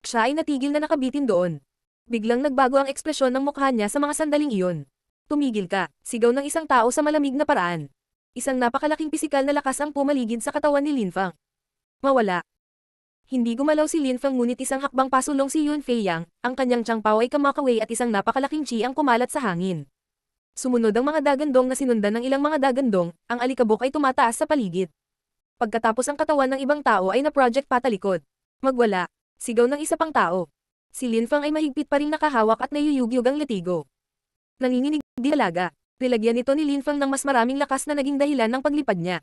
Speaker 1: Siya ay natigil na nakabitin doon. Biglang nagbago ang ekspresyon ng mukha niya sa mga sandaling iyon. Tumigil ka, sigaw ng isang tao sa malamig na paraan. Isang napakalaking pisikal na lakas ang pumaligid sa katawan ni Linfang. Mawala. Hindi gumalaw si Linfang ngunit isang hakbang pasulong si Yun Feiyang, ang kanyang Changpao ay kamakaway at isang napakalaking chi ang kumalat sa hangin. Sumunod ang mga dagandong na sinundan ng ilang mga dagandong, ang alikabok ay tumataas sa paligid. Pagkatapos ang katawan ng ibang tao ay na-project patalikod. Magwala. Sigaw ng isa pang tao. Si Linfang ay mahigpit pa ring nakahawak at nayuyugyug ang letigo. Nanginginig di talaga. Nilagyan ito ni Linfang ng mas maraming lakas na naging dahilan ng paglipad niya.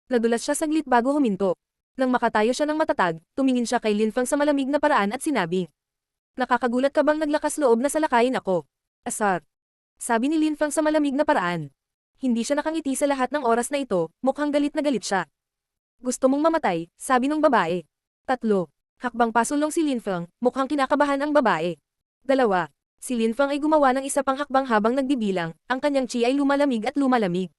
Speaker 1: Nadulas siya saglit bago huminto. Nang makatayo siya ng matatag, tumingin siya kay Linfang sa malamig na paraan at sinabi. Nakakagulat ka bang naglakas loob na salakayin ako? Asar. Sabi ni Linfang sa malamig na paraan. Hindi siya nakangiti sa lahat ng oras na ito, mukhang galit na galit siya. Gusto mong mamatay, sabi ng babae. 3. Hakbang pasulong si Linfang, mukhang kinakabahan ang babae. 2. Si Linfang ay gumawa ng isa pang hakbang habang nagbibilang, ang kanyang chi ay lumalamig at lumalamig.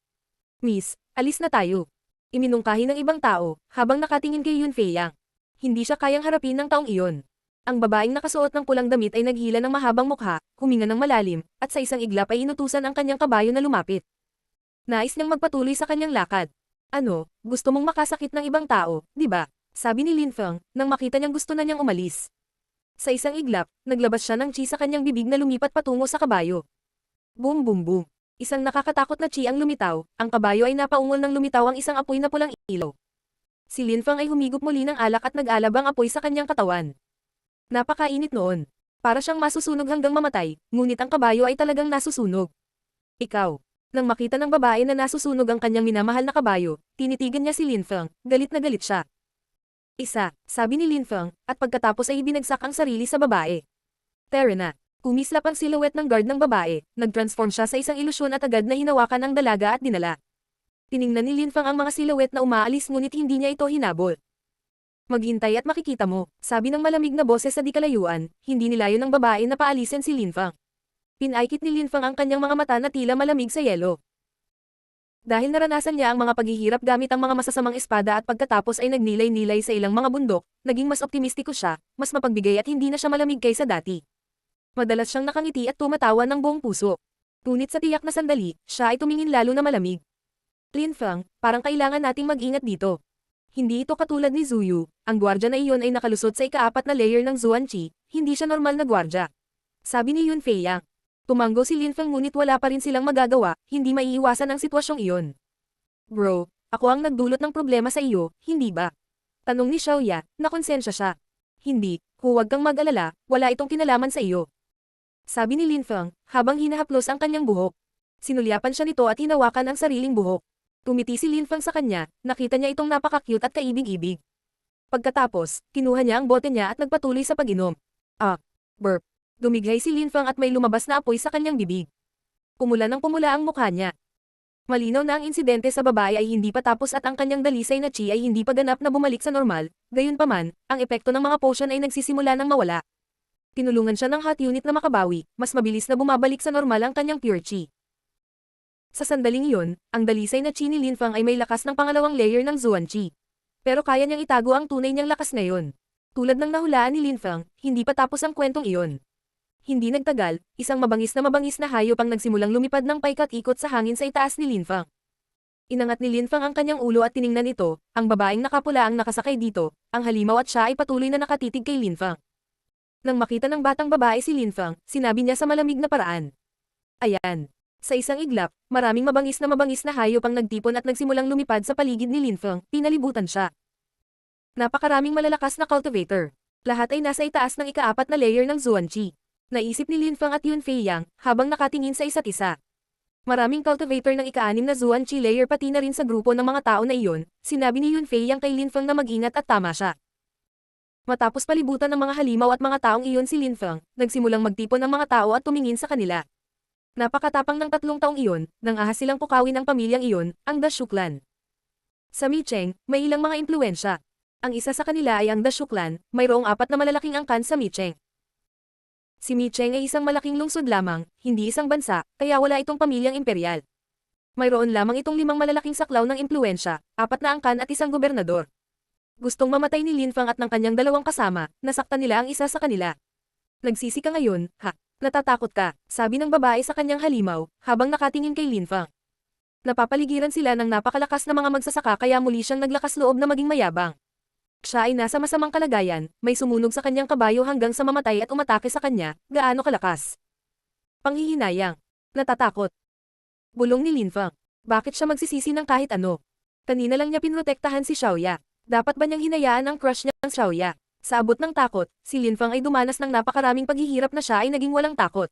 Speaker 1: Miss, alis na tayo. Iminungkahi ng ibang tao, habang nakatingin kay Yun Feiyang. Hindi siya kayang harapin ng taong iyon. Ang babaeng nakasuot ng pulang damit ay naghila ng mahabang mukha, huminga ng malalim, at sa isang iglap ay inutusan ang kanyang kabayo na lumapit. Nais niyang magpatuloy sa kanyang lakad. Ano, gusto mong makasakit ng ibang tao, di ba? Sabi ni Linfang, nang makita niyang gusto na niyang umalis. Sa isang iglap, naglabas siya ng chi sa kanyang bibig na lumipat patungo sa kabayo. Boom boom boom. Isang nakakatakot na chi ang lumitaw, ang kabayo ay napaungol ng lumitaw ang isang apoy na pulang ilaw. Si Linfang ay humigop muli ng alak at nag-alab ang apoy sa kanyang katawan. Napakainit noon. Para siyang masusunog hanggang mamatay, ngunit ang kabayo ay talagang nasusunog. Ikaw. Nang makita ng babae na nasusunog ang kanyang minamahal na kabayo, tinitigan niya si Linfang, galit na galit siya. Isa, sabi ni Linfang, at pagkatapos ay ibinagsak ang sarili sa babae. Tara na. Kumislap ang silhouette ng guard ng babae, nag-transform siya sa isang ilusyon at agad na hinawakan ang dalaga at dinala. Tiningnan ni Linfang ang mga silhouette na umaalis ngunit hindi niya ito hinabol. Maghintay at makikita mo, sabi ng malamig na boses sa di kalayuan, hindi nilayon ng babae na paalisin si Linfang. Pinaikit ni Linfang ang kanyang mga mata na tila malamig sa yelo. Dahil naranasan niya ang mga paghihirap gamit ang mga masasamang espada at pagkatapos ay nagnilay-nilay sa ilang mga bundok, naging mas optimistiko siya, mas mapagbigay at hindi na siya malamig kaysa dati. Madalas siyang nakangiti at tumatawa ng buong puso. Ngunit sa tiyak na sandali, siya ay tumingin lalo na malamig. Linfang, parang kailangan nating mag-ingat dito. Hindi ito katulad ni Zuyu, ang gwardya na iyon ay nakalusot sa ika-4 na layer ng Zuan Chi, hindi siya normal na gwardya. Sabi ni Yun Feiyang. Tumanggo si Linfang ngunit wala pa rin silang magagawa, hindi maiiwasan ang sitwasyong iyon. Bro, ako ang nagdulot ng problema sa iyo, hindi ba? Tanong ni Xiaoya, nakonsensya siya. Hindi, huwag kang mag-alala, wala itong kinalaman sa iyo. Sabi ni Linfang, habang hinahaplos ang kanyang buhok. Sinulyapan siya nito at hinawakan ang sariling buhok. Tumiti si Linfang sa kanya, nakita niya itong napaka-cute at kaibig-ibig. Pagkatapos, kinuha niya ang bote niya at nagpatuloy sa pag-inom. Burp. Dumighay si Linfang at may lumabas na apoy sa kanyang bibig. Pumula ng pumula ang mukha niya. Malinaw na ang insidente sa babae ay hindi pa tapos at ang kanyang dalisay na chi ay hindi pa ganap na bumalik sa normal, gayunpaman, ang epekto ng mga potion ay nagsisimula ng mawala. Tinulungan siya ng hot unit na makabawi, mas mabilis na bumabalik sa normal ang kanyang pure chi. Sa sandaling iyon, ang dalisay na chi ni Linfang ay may lakas ng pangalawang layer ng Zuan Chi. Pero kaya niyang itago ang tunay niyang lakas ngayon. Tulad ng nahulaan ni Linfang, hindi pa tapos ang kwentong iyon. Hindi nagtagal, isang mabangis na hayop ang nagsimulang lumipad ng paikat-ikot sa hangin sa itaas ni Linfang. Inangat ni Linfang ang kanyang ulo at tiningnan ito, ang babaeng nakapula ang nakasakay dito, ang halimaw at siya ay patuloy na nakatitig kay Linfang. Nang makita ng batang babae si Linfang, sinabi niya sa malamig na paraan. Ayan. Sa isang iglap, maraming mabangis na hayop ang nagtipon at nagsimulang lumipad sa paligid ni Linfang, pinalibutan siya. Napakaraming malalakas na cultivator. Lahat ay nasa itaas ng ika-4 na layer ng Zuanqi. Naisip ni Linfang at Yun Fei Yang, habang nakatingin sa isa't isa. Maraming cultivator ng ika-6 na Zuanqi layer pati na rin sa grupo ng mga tao na iyon, sinabi ni Yun Fei Yang kay Linfang na mag-ingat at tama siya. Matapos palibutan ng mga halimaw at mga taong iyon si Linfang, nagsimulang magtipon ng mga tao at tumingin sa kanila. Napakatapang ng 3 taong iyon, nang ahas silang pukawin ang pamilyang iyon, ang Da Shu Clan. Sa Micheng, may ilang mga impluensya. Ang isa sa kanila ay ang Da Shu Clan, mayroong 4 na malalaking angkan sa Micheng. Si Micheng ay isang malaking lungsod lamang, hindi isang bansa, kaya wala itong pamilyang imperial. Mayroon lamang itong 5 malalaking saklaw ng impluensya, 4 na angkan at isang gobernador. Gustong mamatay ni Linfang at ng kanyang 2 kasama, nasaktan nila ang isa sa kanila. Nagsisi ka ngayon, ha? Natatakot ka, sabi ng babae sa kanyang halimaw, habang nakatingin kay Linfang. Napapaligiran sila ng napakalakas na mga magsasaka kaya muli siyang naglakas loob na maging mayabang. Siya ay nasa masamang kalagayan, may sumunog sa kanyang kabayo hanggang sa mamatay at umatake sa kanya, gaano kalakas. Panghihinayang. Natatakot. Bulong ni Linfang. Bakit siya magsisisi ng kahit ano? Kanina lang niya pinrotektahan si Xiaoya. Dapat ba niyang hinayaan ang crush niya ng Xiaoya? Sa abot ng takot, si Linfang ay dumanas ng napakaraming paghihirap na siya ay naging walang takot.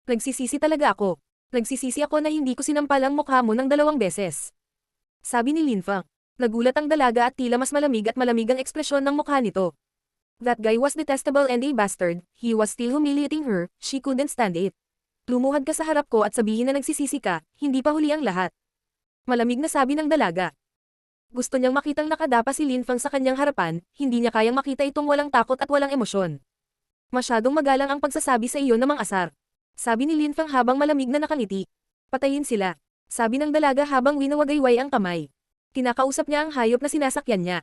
Speaker 1: Nagsisisi talaga ako. Nagsisisi ako na hindi ko sinampal ang mukha mo ng 2 beses. Sabi ni Linfang. Nagulat ang dalaga at tila mas malamig ang ekspresyon ng mukha nito. That guy was detestable and a bastard, he was still humiliating her, she couldn't stand it. Lumuhad ka sa harap ko at sabihin na nagsisisi ka, hindi pa huli ang lahat. Malamig na sabi ng dalaga. Gusto niyang makitang nakadapa si Linfang sa kanyang harapan, hindi niya kayang makita itong walang takot at walang emosyon. Masyadong magalang ang pagsasabi sa iyo namang asar. Sabi ni Linfang habang malamig na nakangiti. Patayin sila. Sabi ng dalaga habang winawagayway ang kamay. Kinakausap niya ang hayop na sinasakyan niya.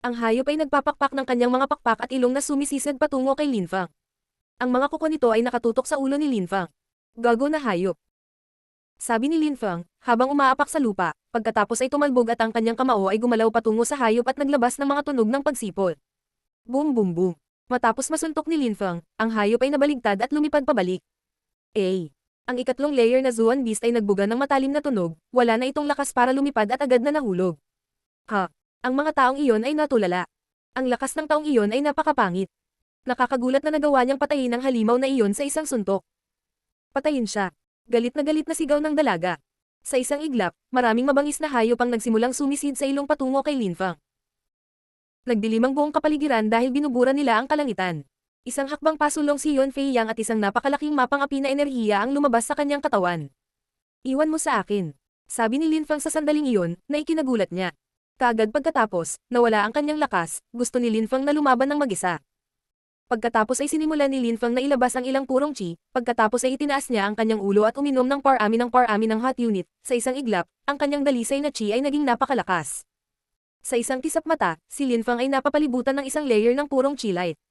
Speaker 1: Ang hayop ay nagpapakpak ng kanyang mga pakpak at ilong na sumisisid patungo kay Linfang. Ang mga kuko nito ay nakatutok sa ulo ni Linfang. Gago na hayop. Sabi ni Linfang, habang umaapak sa lupa, pagkatapos ay tumalbog at ang kanyang kamao ay gumalaw patungo sa hayop at naglabas ng mga tunog ng pagsipol. Boom boom boom. Matapos masuntok ni Linfang, ang hayop ay nabaligtad at lumipad pabalik. Ang ikatlong layer na Zuan Beast ay nagbuga ng matalim na tunog, wala na itong lakas para lumipad at agad na nahulog. Ang mga taong iyon ay natulala. Ang lakas ng taong iyon ay napakapangit. Nakakagulat na nagawa niyang patayin ang halimaw na iyon sa isang suntok. Patayin siya. Galit na sigaw ng dalaga. Sa isang iglap, maraming mabangis na hayop ang nagsimulang sumisid sa ilong patungo kay Linfang. Nagdilim ang buong kapaligiran dahil binubura nila ang kalangitan. Isang hakbang pasulong si Yun Fei Yang at isang napakalaking mapang api na enerhiya ang lumabas sa kanyang katawan. Iwan mo sa akin. Sabi ni Linfang sa sandaling iyon, na ikinagulat niya. Kaagad pagkatapos, nawala ang kanyang lakas, gusto ni Linfang na lumaban ng mag-isa. Pagkatapos ay sinimula ni Linfang na ilabas ang ilang purong chi, pagkatapos ay itinaas niya ang kanyang ulo at uminom ng par-ami ng hot unit, sa isang iglap, ang kanyang dalisay na chi ay naging napakalakas. Sa isang kisap mata, si Linfang ay napapalibutan ng isang layer ng purong chi light.